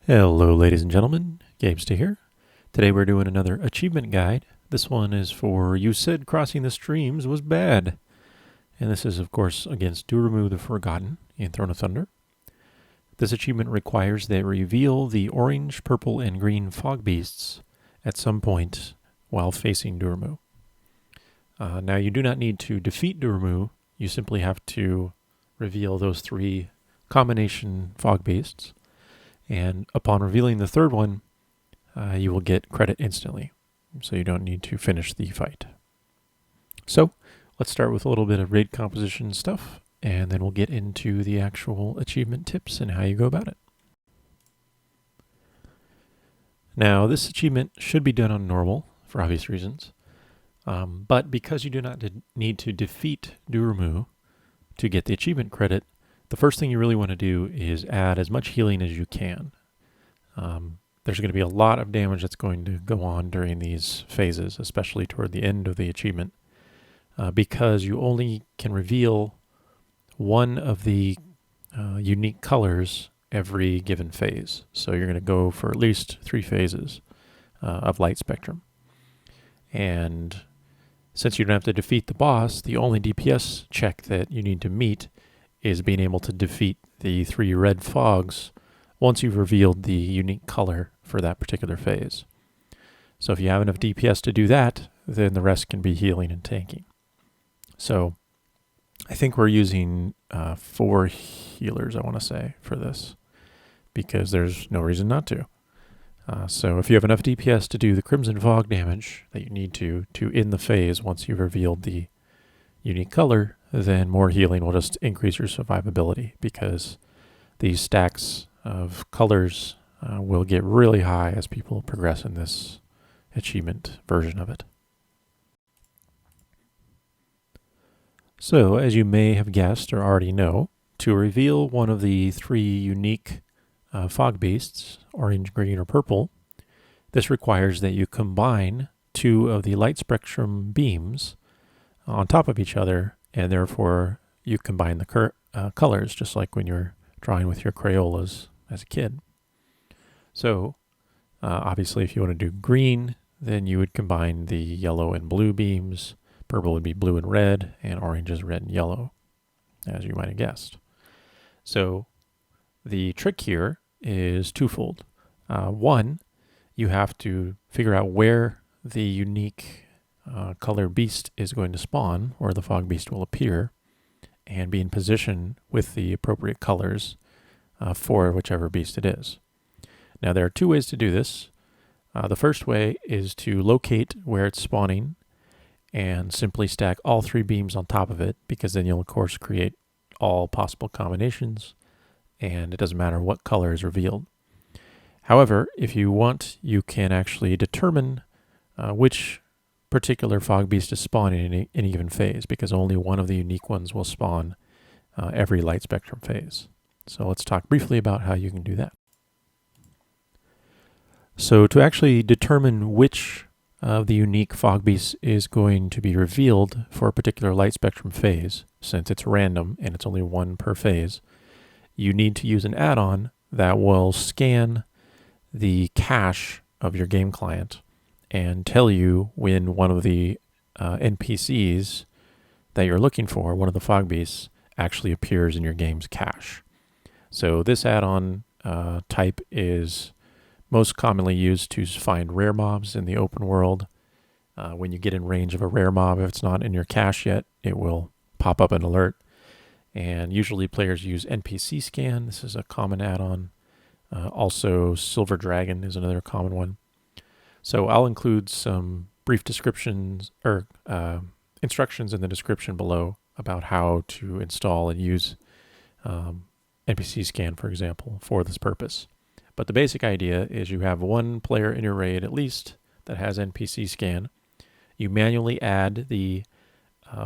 Hello, ladies and gentlemen. Gamester here. Today we're doing another achievement guide. This one is for You Said Crossing the Streams Was Bad. And this is, of course, against Durumu the Forgotten in Throne of Thunder. This achievement requires that reveal the orange, purple, and green fog beasts at some point while facing Durumu. Now, you do not need to defeat Durumu. You simply have to reveal those three combination fog beasts. And upon revealing the third one, you will get credit instantly. So you don't need to finish the fight. So let's start with a little bit of raid composition stuff, and then we'll get into the actual achievement tips and how you go about it. Now, this achievement should be done on normal for obvious reasons. But because you do not need to defeat Durumu to get the achievement credit, the first thing you really want to do is add as much healing as you can. There's going to be a lot of damage that's going to go on during these phases, especially toward the end of the achievement, because you only can reveal one of the unique colors every given phase. So you're going to go for at least 3 phases of light spectrum. And since you don't have to defeat the boss, the only DPS check that you need to meet is being able to defeat the 3 red fogs once you've revealed the unique color for that particular phase. So if you have enough DPS to do that, then the rest can be healing and tanking. So I think we're using 4 healers, I want to say, for this, because there's no reason not to. So if you have enough DPS to do the Crimson Fog damage that you need to end the phase once you've revealed the unique color, then more healing will just increase your survivability, because these stacks of colors will get really high as people progress in this achievement version of it. So, as you may have guessed or already know, to reveal one of the 3 unique fog beasts, orange, green, or purple, this requires that you combine 2 of the light spectrum beams on top of each other, and therefore you combine the colors, just like when you're drawing with your Crayolas as a kid. So, obviously, if you want to do green, then you would combine the yellow and blue beams. Purple would be blue and red, and orange is red and yellow, as you might have guessed. So, the trick here is twofold. One, you have to figure out where the unique color beast is going to spawn, or the fog beast will appear, and be in position with the appropriate colors for whichever beast it is. Now, there are 2 ways to do this. The first way is to locate where it's spawning and simply stack all 3 beams on top of it, because then you'll, of course, create all possible combinations, and it doesn't matter what color is revealed. However, if you want, you can actually determine which particular fog beast is spawning in any given phase, because only one of the unique ones will spawn every light spectrum phase. So let's talk briefly about how you can do that. So to actually determine which of the unique fog beasts is going to be revealed for a particular light spectrum phase, since it's random and it's only 1 per phase, you need to use an add-on that will scan the cache of your game client and tell you when one of the NPCs that you're looking for, one of the fog beasts, actually appears in your game's cache. So this add-on type is most commonly used to find rare mobs in the open world. When you get in range of a rare mob, if it's not in your cache yet, it will pop up an alert. And usually players use NPC scan. This is a common add-on. Also, Silver Dragon is another common one. So I'll include some brief descriptions or instructions in the description below about how to install and use NPC scan, for example, for this purpose. But the basic idea is you have 1 player in your raid at least that has NPC scan. You manually add the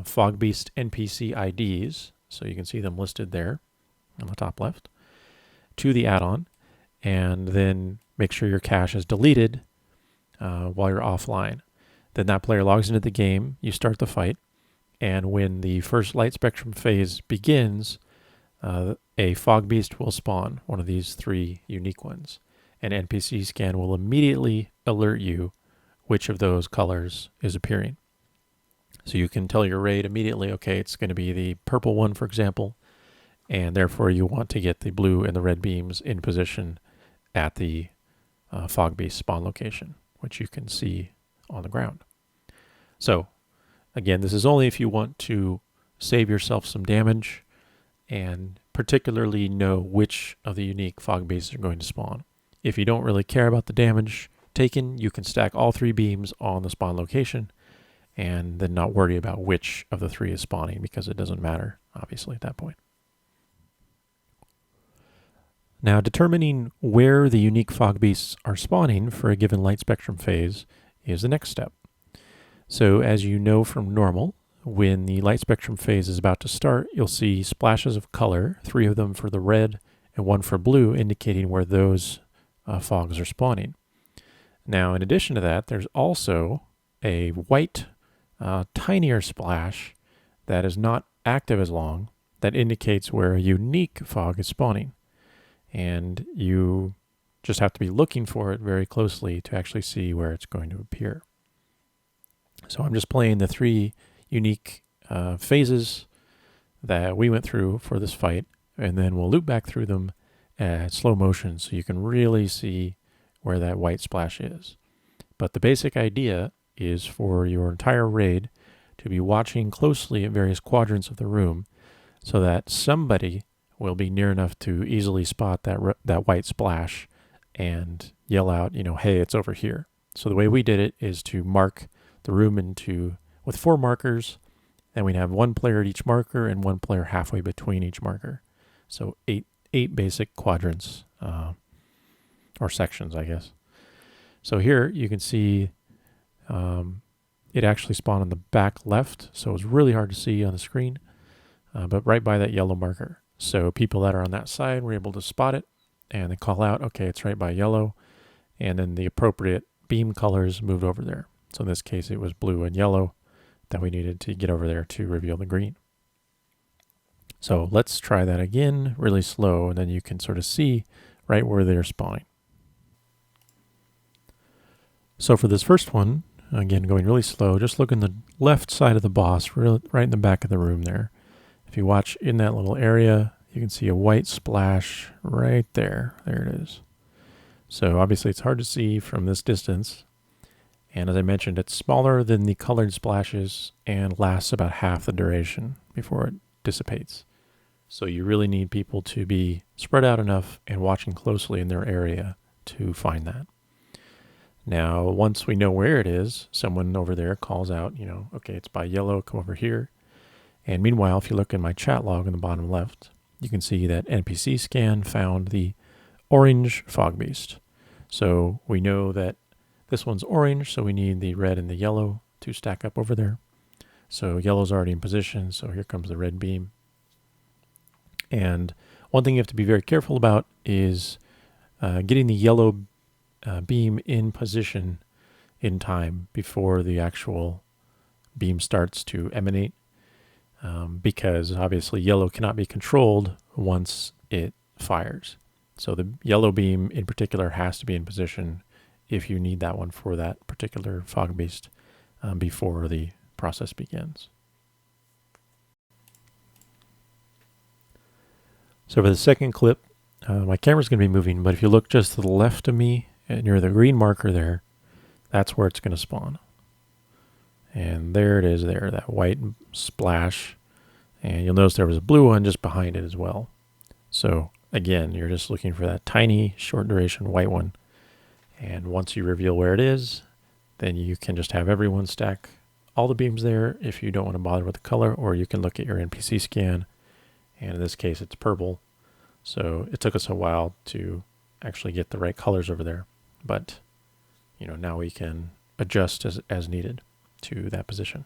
fog beast NPC IDs, so you can see them listed there on the top left, to the add-on, and then make sure your cache is deleted while you're offline. Then that player logs into the game, you start the fight, and when the first light spectrum phase begins, a fog beast will spawn, one of these three unique ones. An NPC scan will immediately alert you which of those colors is appearing. So you can tell your raid immediately, okay, it's going to be the purple one, for example, and therefore you want to get the blue and the red beams in position at the fog beast spawn location, which you can see on the ground. So again, this is only if you want to save yourself some damage and particularly know which of the unique fog beasts are going to spawn. If you don't really care about the damage taken, you can stack all three beams on the spawn location and then not worry about which of the three is spawning, because it doesn't matter, obviously, at that point. Now, determining where the unique fog beasts are spawning for a given light spectrum phase is the next step. So as you know from normal, when the light spectrum phase is about to start, you'll see splashes of color, 3 of them for the red and 1 for blue, indicating where those fogs are spawning. Now, in addition to that, there's also a white, tinier splash that is not active as long that indicates where a unique fog is spawning. And you just have to be looking for it very closely to actually see where it's going to appear. So I'm just playing the 3 unique phases that we went through for this fight, and then we'll loop back through them at slow motion so you can really see where that white splash is. But the basic idea is for your entire raid to be watching closely at various quadrants of the room so that somebody will be near enough to easily spot that white splash and yell out, hey, it's over here. So the way we did it is to mark the room with 4 markers, and we'd have 1 player at each marker and 1 player halfway between each marker. So 8 basic quadrants, or sections, I guess. So here you can see it actually spawned on the back left, so it was really hard to see on the screen, but right by that yellow marker. So people that are on that side were able to spot it, and they call out, okay, it's right by yellow, and then the appropriate beam colors moved over there. So in this case, it was blue and yellow that we needed to get over there to reveal the green. So let's try that again, really slow, and then you can sort of see right where they're spawning. So for this first one, again, going really slow, just look in the left side of the boss, right in the back of the room there. If you watch in that little area, you can see a white splash right there. There it is. So obviously it's hard to see from this distance. And as I mentioned, it's smaller than the colored splashes and lasts about half the duration before it dissipates. So you really need people to be spread out enough and watching closely in their area to find that. Now, once we know where it is, someone over there calls out, okay, it's by yellow, come over here. And meanwhile, if you look in my chat log in the bottom left, you can see that NPC scan found the orange fog beast. So we know that this one's orange, so we need the red and the yellow to stack up over there. So yellow's already in position, so here comes the red beam. And one thing you have to be very careful about is getting the yellow beam in position in time before the actual beam starts to emanate, because obviously yellow cannot be controlled once it fires. So the yellow beam in particular has to be in position if you need that one for that particular fog beast before the process begins. So for the second clip, my camera's going to be moving, but if you look just to the left of me, near the green marker there, that's where it's going to spawn. And there it is there, that white splash. And you'll notice there was a blue one just behind it as well. So again, you're just looking for that tiny, short duration white one. And once you reveal where it is, then you can just have everyone stack all the beams there if you don't want to bother with the color, or you can look at your NPC scan. And in this case, it's purple. So it took us a while to actually get the right colors over there. But, now we can adjust as needed to that position.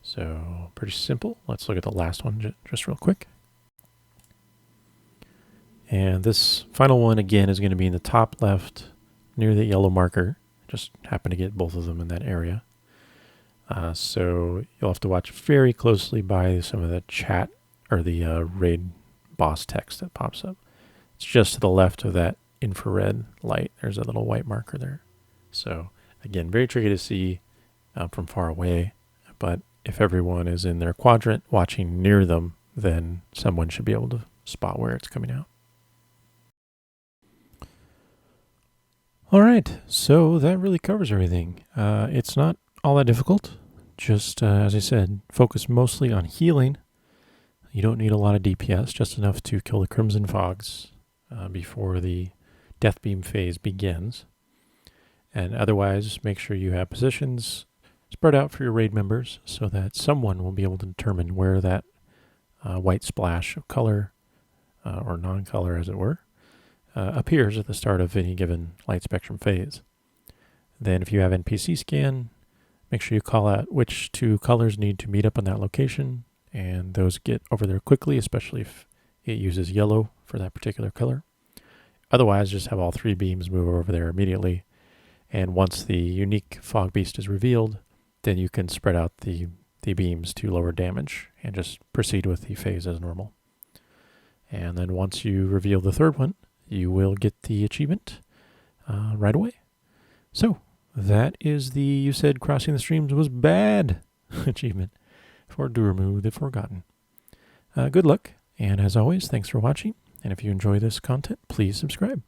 So pretty simple. Let's look at the last one just real quick. And this final one, again, is going to be in the top left near the yellow marker. Just happen to get both of them in that area. So you'll have to watch very closely by some of the chat or the raid boss text that pops up. It's just to the left of that infrared light. There's a little white marker there. So again, very tricky to see from far away, but if everyone is in their quadrant watching near them, then someone should be able to spot where it's coming out. All right, so that really covers everything. It's not all that difficult. Just, as I said, focus mostly on healing. You don't need a lot of DPS, just enough to kill the Crimson Fogs before the Death Beam phase begins. And otherwise, make sure you have positions spread out for your raid members so that someone will be able to determine where that white splash of color, or non-color as it were, appears at the start of any given light spectrum phase. Then if you have NPC scan, make sure you call out which two colors need to meet up on that location, and those get over there quickly, especially if it uses yellow for that particular color. Otherwise, just have all three beams move over there immediately, and once the unique fog beast is revealed, then you can spread out the beams to lower damage and just proceed with the phase as normal. And then once you reveal the third one, you will get the achievement right away. So that is the "You Said Crossing the Streams Was Bad" achievement for Durumu the Forgotten. Good luck, and as always, thanks for watching, and if you enjoy this content, please subscribe.